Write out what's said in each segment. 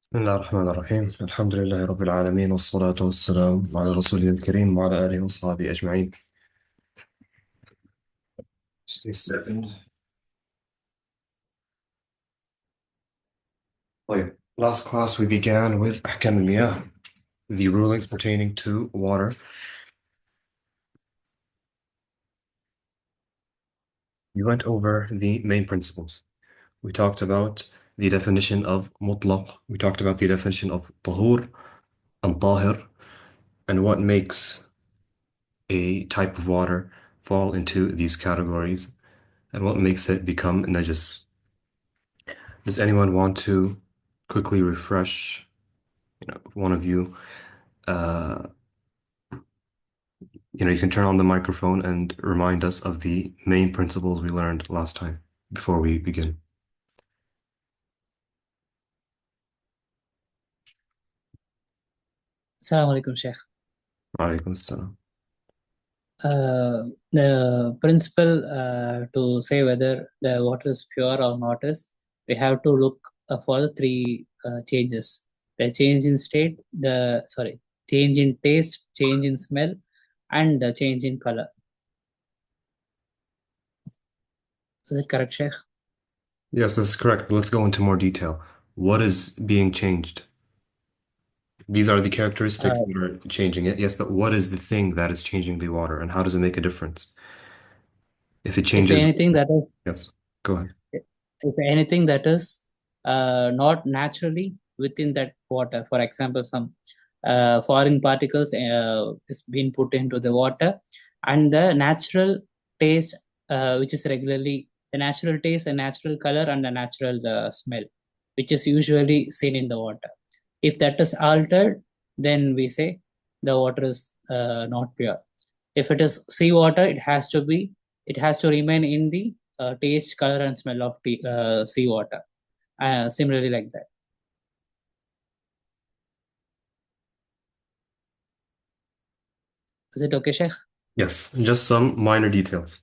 بسم الله الرحمن الرحيم الحمد لله رب العالمين والصلاة والسلام على رسوله الكريم وعلى آله وصحبه أجمعين. Just a second. طيب. Last class we began with أحكام المياه, the rulings pertaining to water. We went over the main principles. We talked about the definition of mutlaq. We talked about the definition of tahur and tahir and what makes a type of water fall into these categories and what makes it become najis. Does anyone want to quickly refresh, one of you, uh, you can turn on the microphone and remind us of the main principles we learned last time before we begin. Assalamu alaikum, Sheikh. Alaikum assalam. The principle to say whether the water is pure or not is we have to look for the three changes: the change in state, change in taste, change in smell, and the change in color. Is it correct, Sheikh? Yes, this is correct. Let's go into more detail. What is being changed? These are the characteristics Uh, that are changing it. Yes, but what is the thing that is changing the water and how does it make a difference? If it if changes, anything that is yes, go ahead. if anything that is not naturally within that water, for example, some foreign particles is being put into the water, and the natural taste, which is regularly the natural taste, and natural color, and the natural smell, which is usually seen in the water. If that is altered, then we say the water is not pure. If it is seawater, it has to remain in the taste, color, and smell of seawater. Similarly, like that. Is it okay, Sheikh? Yes, just some minor details.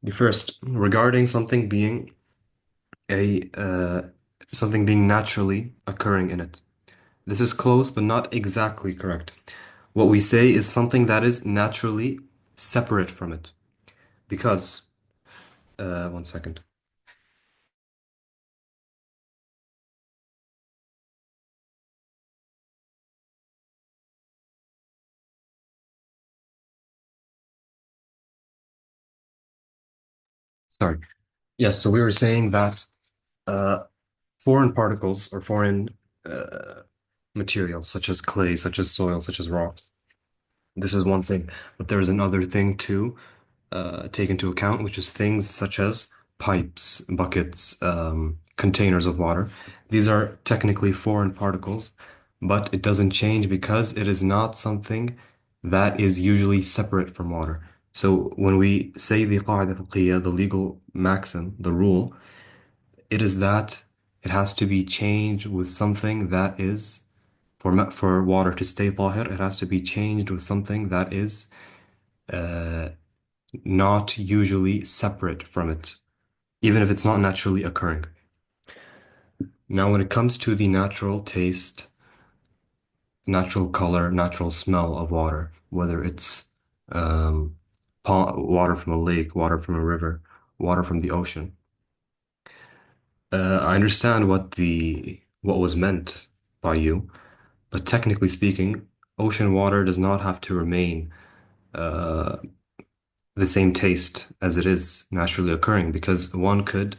The first, regarding a something being naturally occurring in it. This is close but not exactly correct. What we say is something that is naturally separate from it. Because, one second. Sorry. Yes, so we were saying that uh, foreign particles or foreign uh, materials, such as clay, such as soil, such as rocks, this is one thing. But there is another thing too take into account, which is things such as pipes, buckets, containers of water. These are technically foreign particles, but it doesn't change because it is not something that is usually separate from water. So when we say the قاعدة الفقهية, the legal maxim, the rule, it is that it has to be changed with something that is, for water to stay طاهر, it has to be changed with something that is uh, not usually separate from it, even if it's not naturally occurring. Now, when it comes to the natural taste, natural color, natural smell of water, whether it's um, water from a lake, water from a river, water from the ocean, I understand what was meant by you, but technically speaking, ocean water does not have to remain uh, the same taste as it is naturally occurring because one could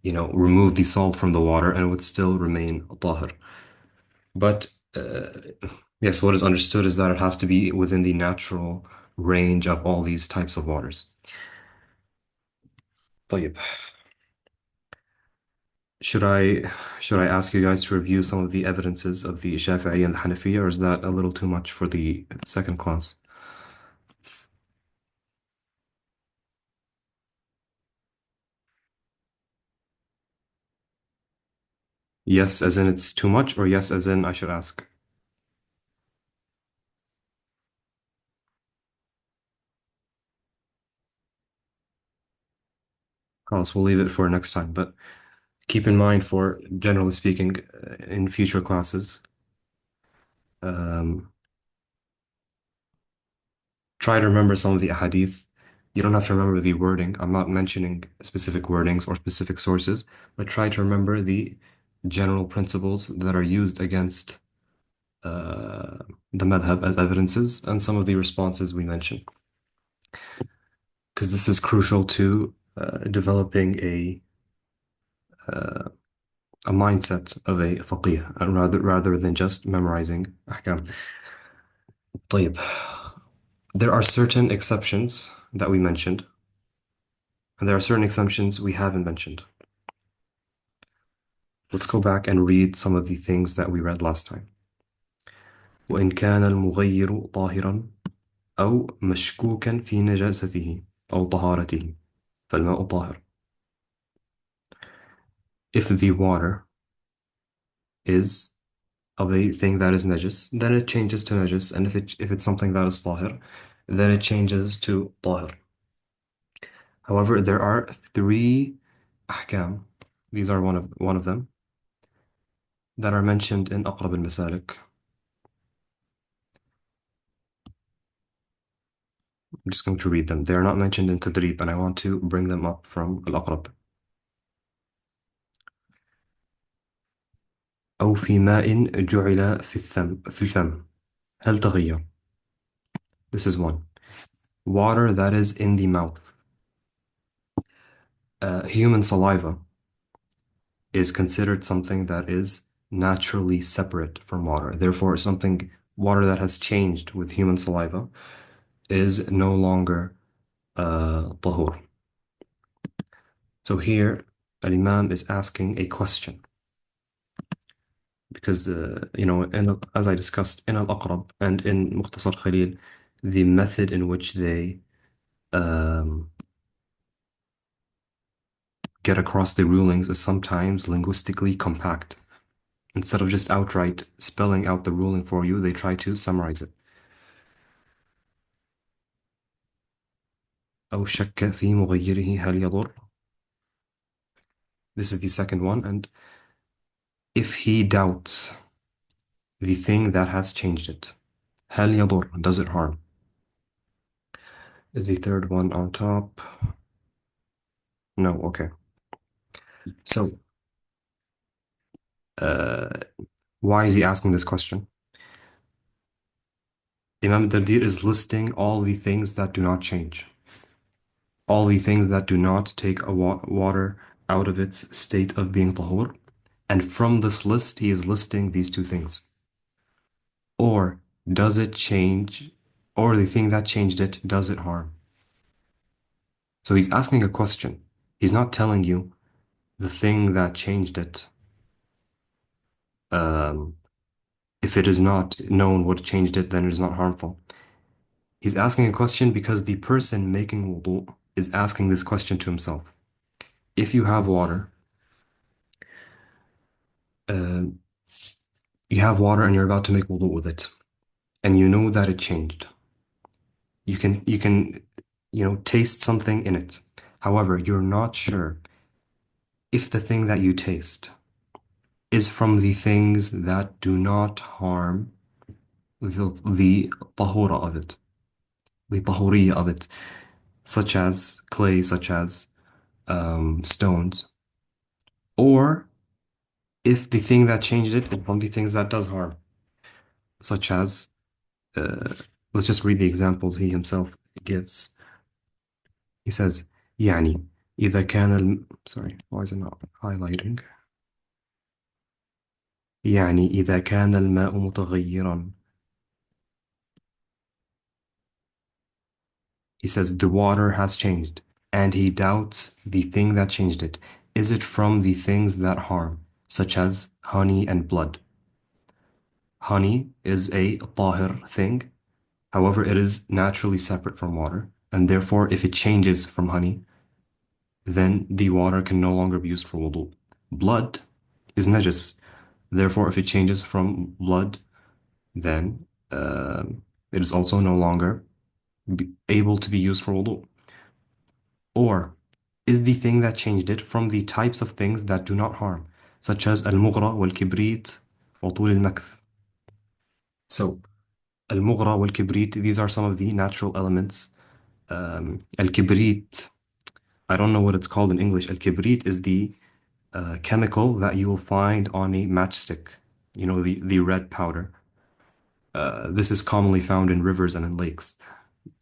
remove the salt from the water and it would still remain tahir. But yes, what is understood is that it has to be within the natural range of all these types of waters. طيب. Should I should I ask you guys to review some of the evidences of the Shafi'i and the Hanafiya, or is that a little too much for the second class? Yes, as in it's too much, or yes, as in I should ask? Carlos, we'll leave it for next time. But keep in mind for generally speaking in future classes. Um, Try to remember some of the ahadith. You don't have to remember the wording. I'm not mentioning specific wordings or specific sources, but try to remember the general principles that are used against uh, the madhab as evidences and some of the responses we mentioned, because this is crucial to developing uh, a mindset of a faqih rather than just memorizing ahkam. طيب. There are certain exceptions that we mentioned, and there are certain exceptions we haven't mentioned. Let's go back and read some of the things that we read last time. وإن كان المغير طاهرا أو مشكوكا في نجاسته أو طهارته فالماء طاهر. If the water is of a thing that is najis, then it changes to najis, and if it's something that is tahir, then it changes to tahir. However, there are three ahkam. These are one of them that are mentioned in أقرب المسالك. I'm just going to read them. They are not mentioned in Tadrib, and I want to bring them up from al-Aqrab. أو في ماء جعل في الفم هل تغير. This is one. Water that is in the mouth. Human saliva is considered something that is naturally separate from water. Therefore, water that has changed with human saliva is no longer tahur. So here, Al-Imam is asking a question. Because, as I discussed in Al-Aqrab and in Mukhtasar Khalil, the method in which they um, get across the rulings is sometimes linguistically compact. Instead of just outright spelling out the ruling for you, they try to summarize it. أو شك في مغيره هل يضر. This is the second one. And if he doubts the thing that has changed it, هل يضر, does it harm? Is the third one on top? No, okay. So, why is he asking this question? Imam Dardir is listing all the things that do not change, all the things that do not take water out of its state of being tahur. And from this list, he is listing these two things. Or does it change, or the thing that changed it, does it harm? So he's asking a question. He's not telling you the thing that changed it. If it is not known what changed it, then it is not harmful. He's asking a question because the person making wudu is asking this question to himself. If you have water, uh, you have water and you're about to make wudu with it, and you know that it changed. You can taste something in it. However, you're not sure if the thing that you taste is from the things that do not harm the tahura of it, the tahuriya of it, such as clay, such as stones, or if the thing that changed it is from the things that does harm, such as, uh, let's just read the examples he himself gives. He says, يعني إذا كان sorry, why is it not highlighting? يعني إذا كان الماء متغيرا. He says the water has changed, and he doubts the thing that changed it. Is it from the things that harm, such as honey and blood? Honey is a tahir thing. However, it is naturally separate from water, and therefore, if it changes from honey, then the water can no longer be used for wudu. Blood is najis. Therefore, if it changes from blood, then it is also no longer able to be used for wudu. Or is the thing that changed it from the types of things that do not harm, such as al-mughra wal-kibrit wa tul al-makth. So, al-mughra wal-kibrit, these are some of the natural elements. Al-kibrit, I don't know what it's called in English. Al-kibrit is the chemical that you will find on a matchstick, the red powder. This is commonly found in rivers and in lakes.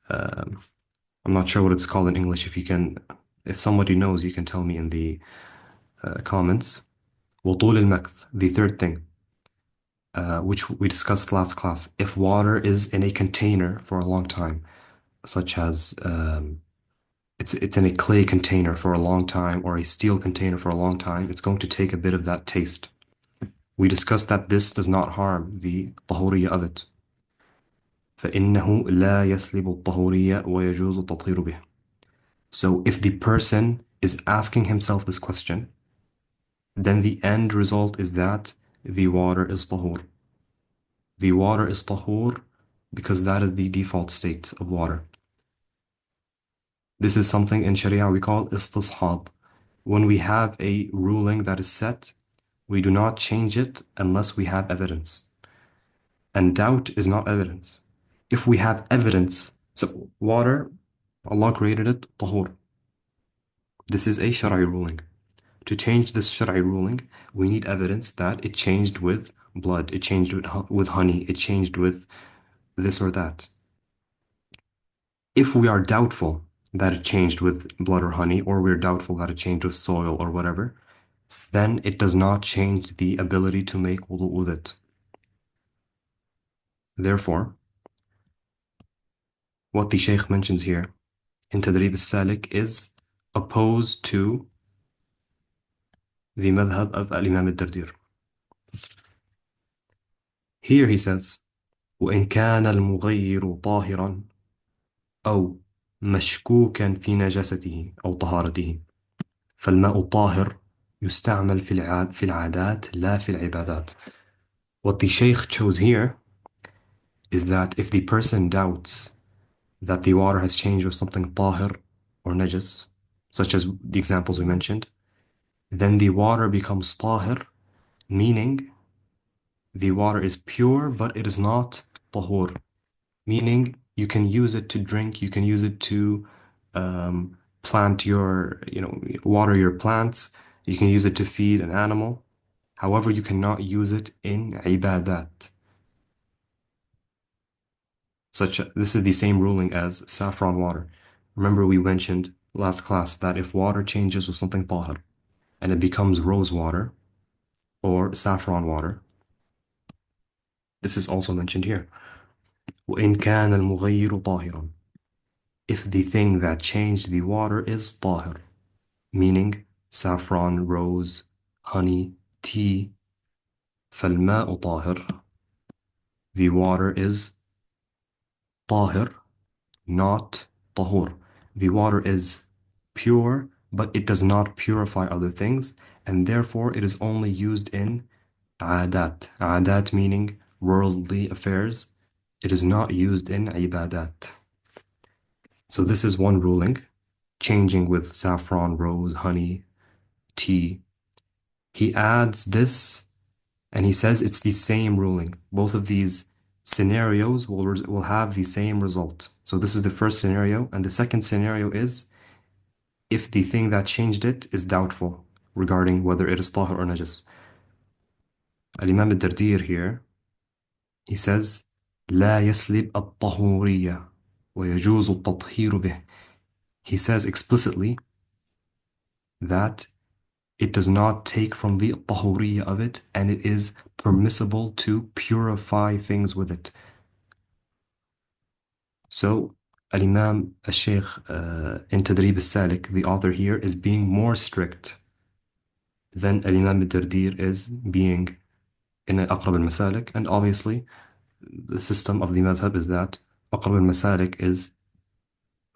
Um, I'm not sure what it's called in English. If somebody knows, you can tell me in the comments. وطول المكث, the third thing, which we discussed last class. If water is in a container for a long time, such as it's in a clay container for a long time or a steel container for a long time, it's going to take a bit of that taste. We discussed that this does not harm the طهورية of it. فإنه لا يسلب الطهورية ويجوز التطهير به. So if the person is asking himself this question, then the end result is that the water is طهور. The water is طهور because that is the default state of water. This is something in Sharia we call istishab. When we have a ruling that is set, we do not change it unless we have evidence. And doubt is not evidence. If we have evidence, so water, Allah created it طهور. This is a Shari'i ruling. To change this Shari'i ruling, we need evidence that it changed with blood, it changed with honey, it changed with this or that. If we are doubtful that it changed with blood or honey, or we're doubtful that it changed with soil or whatever, then it does not change the ability to make wudu with it. Therefore, what the Shaykh mentions here in Tadrib al-Salik is opposed to the madhab of al-Imam al-Dardir. Here he says, وإن كان المغير طاهرا أو مشكوكا في نجاسته أو طهارته فالماء الطاهر يستعمل في العادات لا في العبادات. What the Shaykh chose here is that if the person doubts that the water has changed with something طاهر or najis, such as the examples we mentioned, then the water becomes طاهر, meaning the water is pure, but it is not طهور, meaning you can use it to drink, you can use it to plant water your plants, you can use it to feed an animal. However, you cannot use it in ibadat. This is the same ruling as saffron water. Remember we mentioned last class that if water changes with something طاهر and it becomes rose water or saffron water, this is also mentioned here. وإن كان المغير طاهرا, if the thing that changed the water is طاهر, meaning saffron, rose, honey, tea, فالماء طاهر, the water is طاهر, not طهور. The water is pure, but it does not purify other things, and therefore it is only used in عادات. عادات meaning worldly affairs. It is not used in ibadat. So this is one ruling, changing with saffron, rose, honey, tea. He adds this and he says it's the same ruling. Both of these scenarios will have the same result. So this is the first scenario, and the second scenario is if the thing that changed it is doubtful regarding whether it is طاهر or najis. Al-Imam al-Dardir here, he says لا يسلب الطهورية ويجوز التطهير به. He says explicitly that it does not take from the طهورية of it, and it is permissible to purify things with it. So, Al-Imam al-Shaykh in Tadrib al-Salik, the author here, is being more strict than Al-Imam al-Dardir is being in Aqrab al-Masalik. And obviously, the system of the madhab is that Aqrab al-Masalik is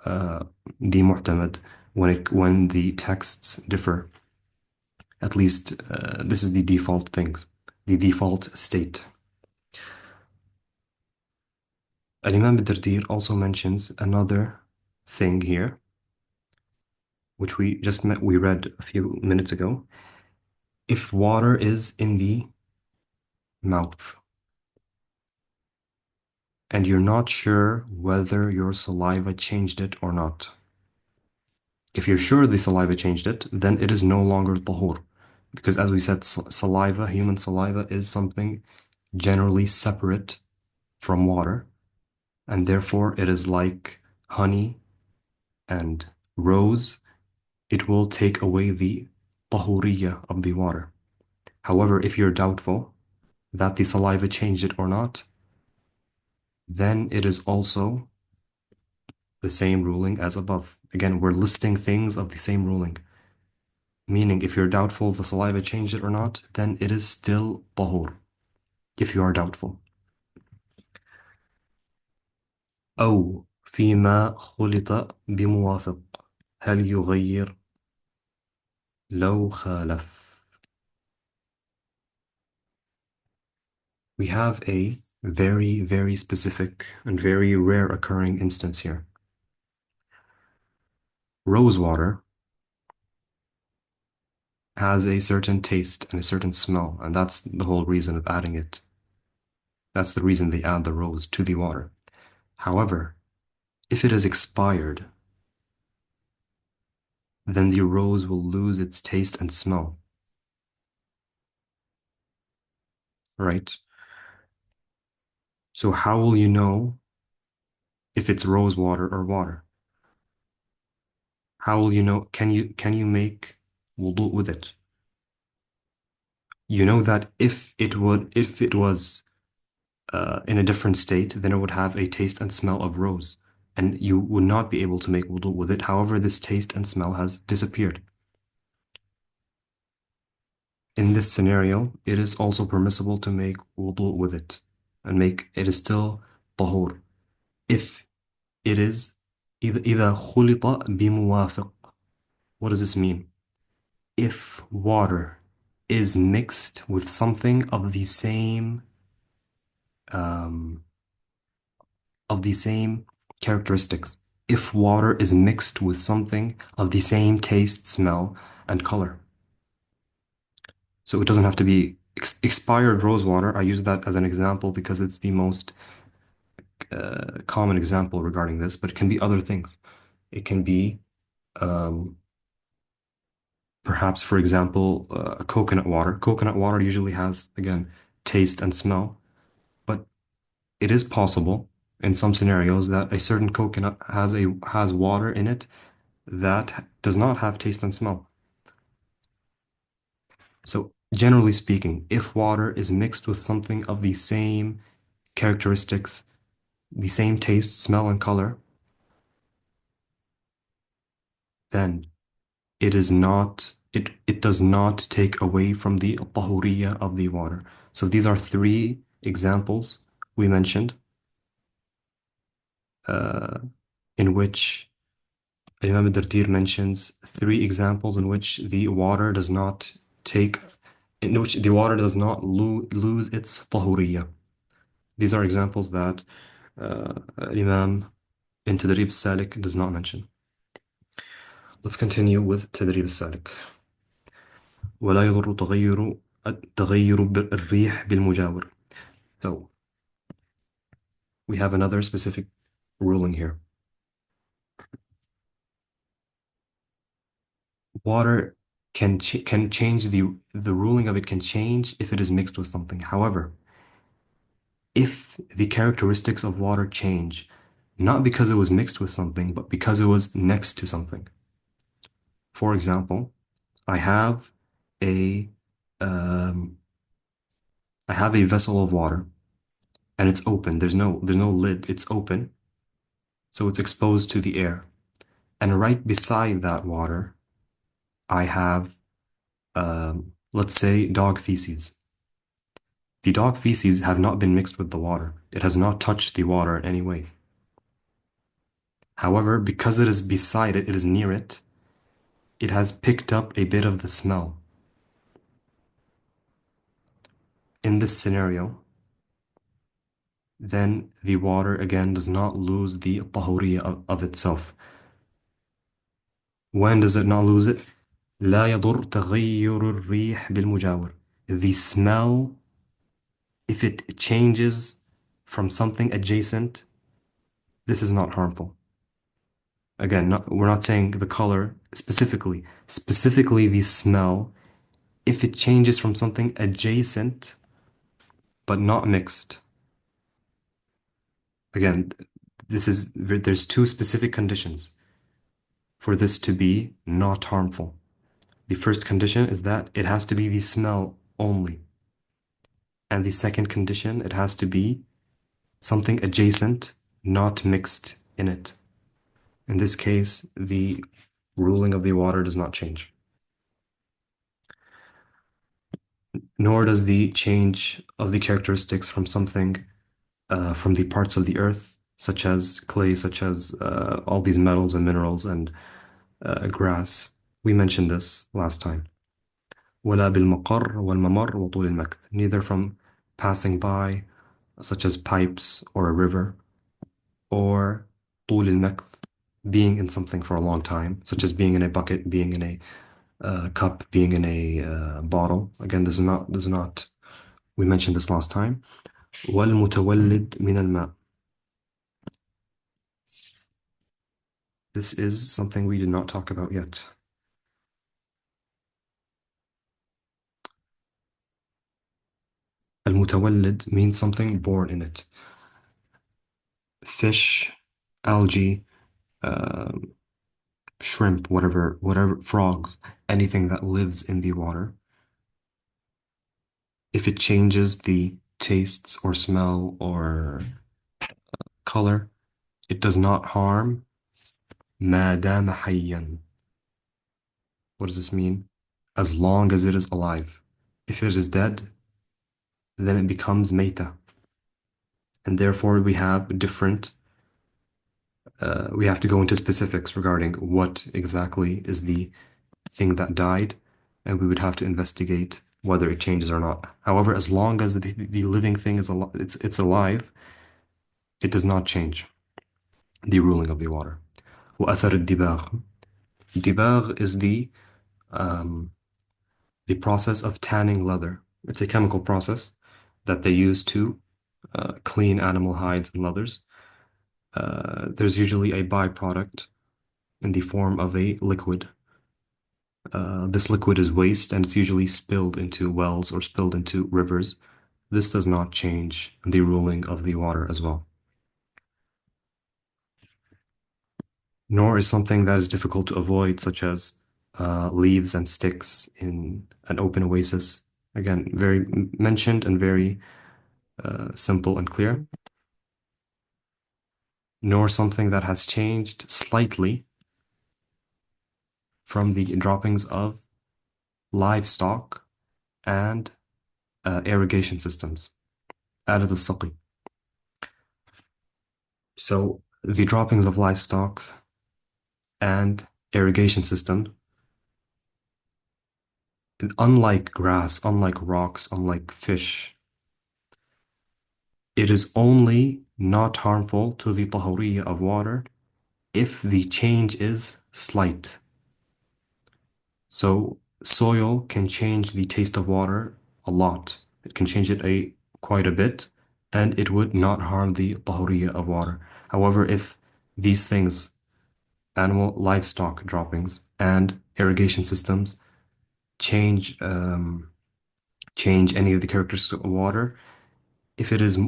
the mu'tamad when the texts differ. At least this is the default things, the default state. Al-Imam al-Dardir also mentions another thing here, which we read a few minutes ago. If water is in the mouth and you're not sure whether your saliva changed it or not, if you're sure the saliva changed it, then it is no longer tahur. Because as we said, saliva, human saliva, is something generally separate from water, and therefore it is like honey and rose. It will take away the tahuriyya of the water. However, if you're doubtful that the saliva changed it or not, then it is also the same ruling as above. Again, we're listing things of the same ruling. Meaning, if you're doubtful the saliva changed it or not, then it is still tahur, if you are doubtful. أو فيما خلط بموافق هل يغير لو خالف. We have a very, very specific and very rare occurring instance here. Rose water has a certain taste and a certain smell, and that's the whole reason of adding it. That's the reason they add the rose to the water. However, if it is expired, then the rose will lose its taste and smell, right? So how will you know if it's rose water or water? How will you know? Can you make wudu with it? You know that if it was in a different state, then it would have a taste and smell of rose, and you would not be able to make wudu with it. However, this taste and smell has disappeared. In this scenario, it is also permissible to make wudu with it, and make it is still tahur. If it is إذا خلط بموافق. What does this mean? If water is mixed with something um, of the same characteristics, if water is mixed with something of the same taste, smell, and color. So it doesn't have to be expired rose water. I use that as an example because it's the most common example regarding this, but it can be other things. It can be um, perhaps, for example, coconut water. Coconut water usually has, again, taste and smell, but it is possible in some scenarios that a certain coconut has water in it that does not have taste and smell. So generally speaking, if water is mixed with something of the same characteristics, the same taste, smell, and color, then it does not take away from the tahuriyya of the water. So these are three examples we mentioned uh, in which Imam al-Dardir mentions three examples in which the water does not lose its tahuriyya. These are examples that Imam in Tadrib al-Salik does not mention. Let's continue with Tadrib al-Salik. ولا يضر تغير الريح بالمجاور. So we have another specific ruling here. Water can change the ruling of it can change if it is mixed with something. However, if the characteristics of water change, not because it was mixed with something, but because it was next to something. For example, I have a um, I have a vessel of water and it's open. There's no lid. It's open, so it's exposed to the air. And right beside that water, I have let's say dog feces. The dog feces have not been mixed with the water. It has not touched the water in any way. However, because it is beside it, it is near it, it has picked up a bit of the smell. In this scenario, then the water again does not lose the tahuriyya of itself. When does it not lose it? لا يضر تغير الريح بالمجاور. The smell, if it changes from something adjacent, this is not harmful. Again, we're not saying the color specifically. Specifically, the smell, if it changes from something adjacent but not mixed. Again, there's two specific conditions for this to be not harmful. The first condition is that it has to be the smell only. And the second condition, it has to be something adjacent, not mixed in it. In this case, the ruling of the water does not change. Nor does the change of the characteristics from something, from the parts of the earth, such as clay, such as all these metals and minerals and grass. We mentioned this last time. ولا بالمقر والممر وطول المكث. Neither from passing by, such as pipes or a river, or طول المكث, being in something for a long time, such as being in a bucket, being in a cup, being in a bottle. Again, this is not. We mentioned this last time. والمتولد من الماء. This is something we did not talk about yet. المتولد means something born in it. Fish, algae, shrimp, whatever, frogs, anything that lives in the water. If it changes the tastes or smell or color, it does not harm. ما دام حيا. What does this mean? As long as it is alive. If it is dead, then it becomes meta. And therefore we have we have to go into specifics regarding what exactly is the thing that died, and we would have to investigate whether it changes or not. However, as long as the living thing is alive, it's alive, it does not change the ruling of the water. وأثر الدباغ. Dibagh is the process of tanning leather. It's a chemical process that they use to clean animal hides and leathers. There's usually a byproduct in the form of a liquid. This liquid is waste and it's usually spilled into wells or spilled into rivers. This does not change the ruling of the water as well. Nor is something that is difficult to avoid, such as leaves and sticks in an open oasis. Again, very mentioned and very simple and clear. Nor something that has changed slightly from the droppings of livestock and irrigation systems. al-Salik. So the droppings of livestock and irrigation system, unlike grass, unlike rocks, unlike fish, it is only not harmful to the tahuriyya of water if the change is slight. So soil can change the taste of water a lot. It can change it quite a bit, and it would not harm the tahuriyya of water. However, if these things, animal livestock droppings and irrigation systems, change any of the characteristics of water, if it is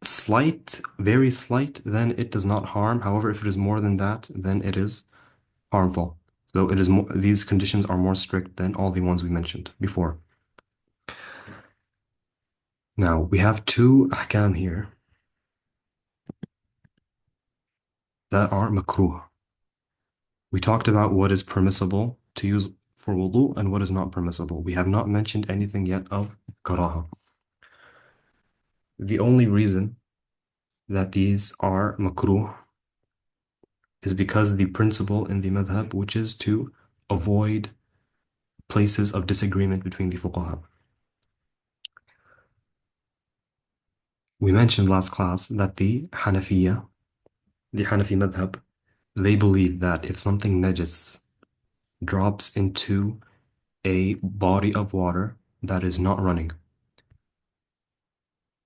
slight, very slight, then it does not harm. However, if it is more than that, then it is harmful. So it is more, these conditions are more strict than all the ones we mentioned before. Now, we have two ahkam here that are makruh. We talked about what is permissible to use for wudu and what is not permissible. We have not mentioned anything yet of karaha. The only reason that these are makruh is because the principle in the madhab, which is to avoid places of disagreement between the fuqaha. We mentioned last class that the Hanafi madhab, they believe that if something najis drops into a body of water that is not running.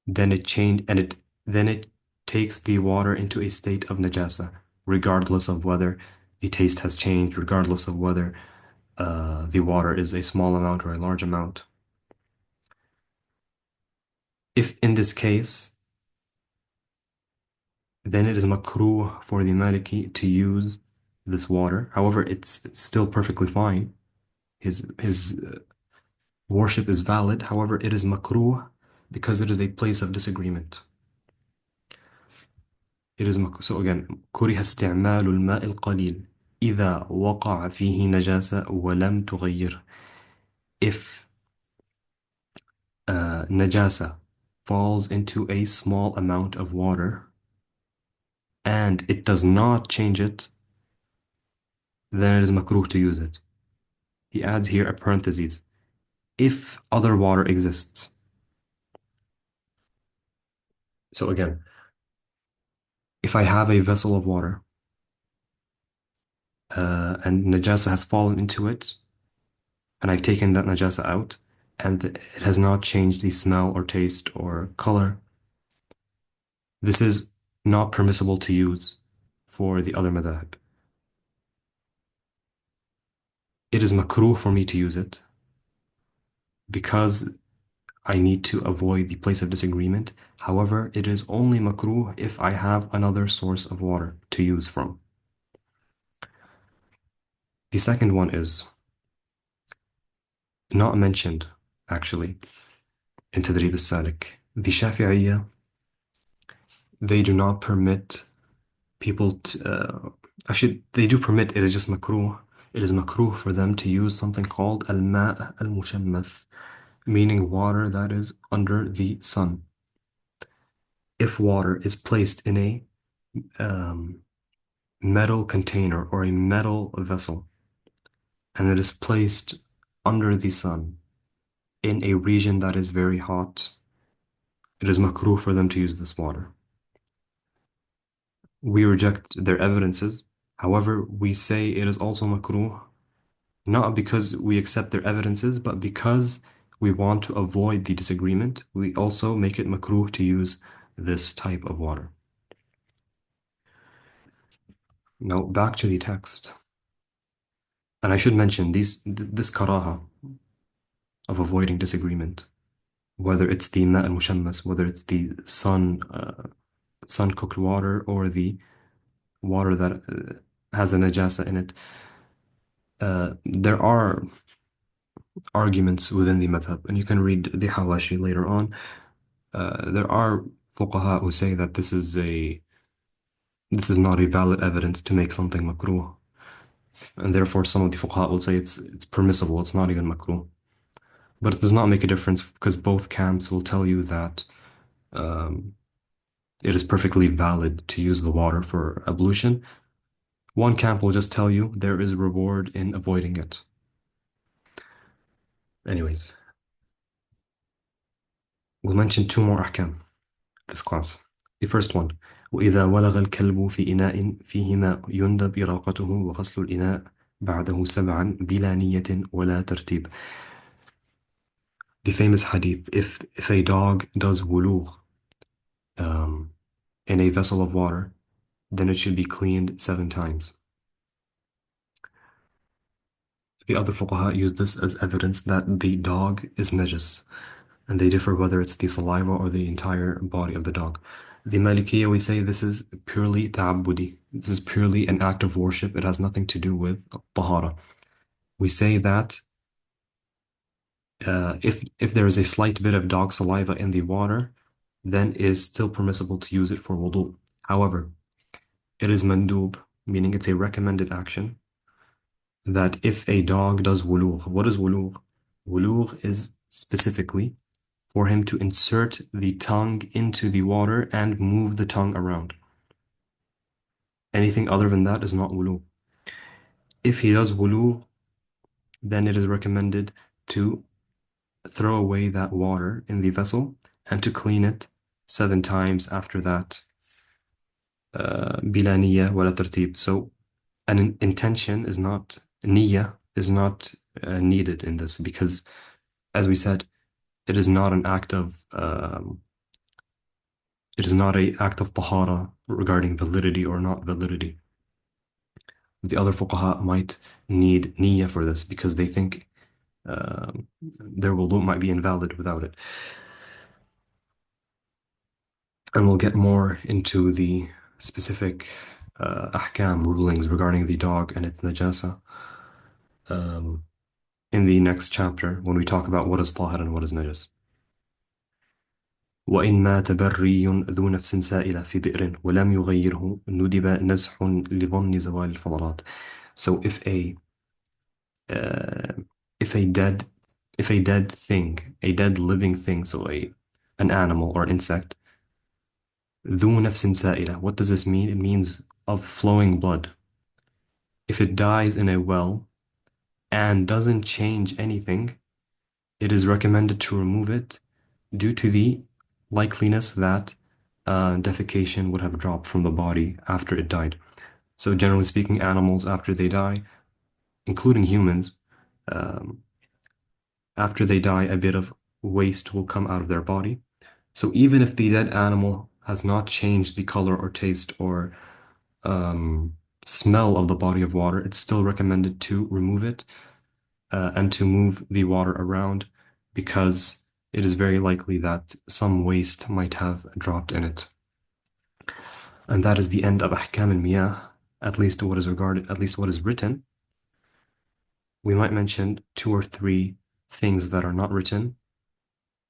Then it takes the water into a state of najasa, regardless of whether the taste has changed, regardless of whether the water is a small amount or a large amount. If in this case, then it is makruh for the Maliki to use this water. However, it's still perfectly fine. His worship is valid. However, it is makruh because it is a place of disagreement. So again, كره استعمال الماء القليل إذا وقع فيه نجاسة ولم تغير. If najasa falls into a small amount of water and it does not change it, then it is makruh to use it. He adds here a parenthesis. If other water exists. So again, if I have a vessel of water and najasa has fallen into it, and I've taken that najasa out, and it has not changed the smell or taste or color, this is not permissible to use for the other madhab. It is makruh for me to use it because I need to avoid the place of disagreement. However, it is only makruh if I have another source of water to use from. The second one is not mentioned, actually, in Tadrib al-Salik. The Shafi'iyya, they do not permit people to, actually, they do permit, it is just makruh. It is makruh for them to use something called al-ma' al-mushammas, meaning water that is under the sun. If water is placed in a um, metal container or a metal vessel, and it is placed under the sun in a region that is very hot, it is makruh for them to use this water. We reject their evidences. However, we say it is also makruh, not because we accept their evidences, but because we want to avoid the disagreement. We also make it makruh to use this type of water. Now, back to the text. And I should mention this karaha of avoiding disagreement, whether it's the ma' al-mushammas, whether it's the sun-cooked water or the water that has a najasa in it. There are arguments within the madhab, and you can read the Hawashi later on. There are fuqaha who say that this is not a valid evidence to make something makruh, and therefore some of the fuqaha will say it's permissible, it's not even makruh. But it does not make a difference because both camps will tell you that um, it is perfectly valid to use the water for ablution. One camp will just tell you there is reward in avoiding it. Anyways, we'll mention two more ahkam this class. The first one, وإذا ولغ الكلب في إناء فيه ماء يندب إراقته وغسل الإناء بعده 7 بلا نية ولا ترتيب. The famous hadith, if a dog does wulugh in a vessel of water, then it should be cleaned 7 times. The other fuqaha use this as evidence that the dog is najas, and they differ whether it's the saliva or the entire body of the dog. The Malikiya, we say this is purely ta'abbudi. This is purely an act of worship. It has nothing to do with tahara. We say that if there is a slight bit of dog saliva in the water, then it is still permissible to use it for wudu. However, it is mandub, meaning it's a recommended action, that if a dog does wulugh, what is wulugh? Wulugh is specifically for him to insert the tongue into the water and move the tongue around. Anything other than that is not wulugh. If he does wulugh, then it is recommended to throw away that water in the vessel and to clean it 7 times after that. Bila niyya wala tartib. So an intention is not niyya, is not needed in this because, as we said, it is not an act of it is not a act of tahara regarding validity or not validity. The other fuqaha might need niyyah for this because they think their wudu might be invalid without it. And we'll get more into the specific ahkam rulings regarding the dog and its najasa um, in the next chapter when we talk about what is tahir and what is najas. وإن مات بري ذو نفس سائلة في بئر ولم يغيره ندب نزح لظن زوال الفضلات. So uh, if a dead if a dead thing, a dead living thing, so an animal or an insect, ذو نفس سائلة, what does this mean? It means of flowing blood. If it dies in a well and doesn't change anything, it is recommended to remove it due to the likeliness that defecation would have dropped from the body after it died. So generally speaking, animals after they die, including humans, um, after they die, a bit of waste will come out of their body. So even if the dead animal has not changed the color or taste or smell of the body of water, it's still recommended to remove it and to move the water around because it is very likely that some waste might have dropped in it. And that is the end of Ahkam al-Miyah, at least what is regarded, at least what is written. We might mention 2 or 3 things that are not written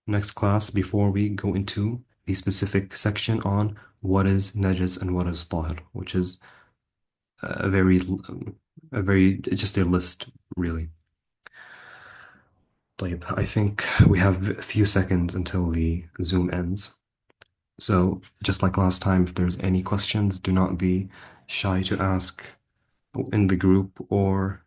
next class before we go into the specific section on what is najas and what is tahir, which is a very, just a list, really. طيب, I think we have a few seconds until the Zoom ends. So just like last time, if there's any questions, do not be shy to ask in the group or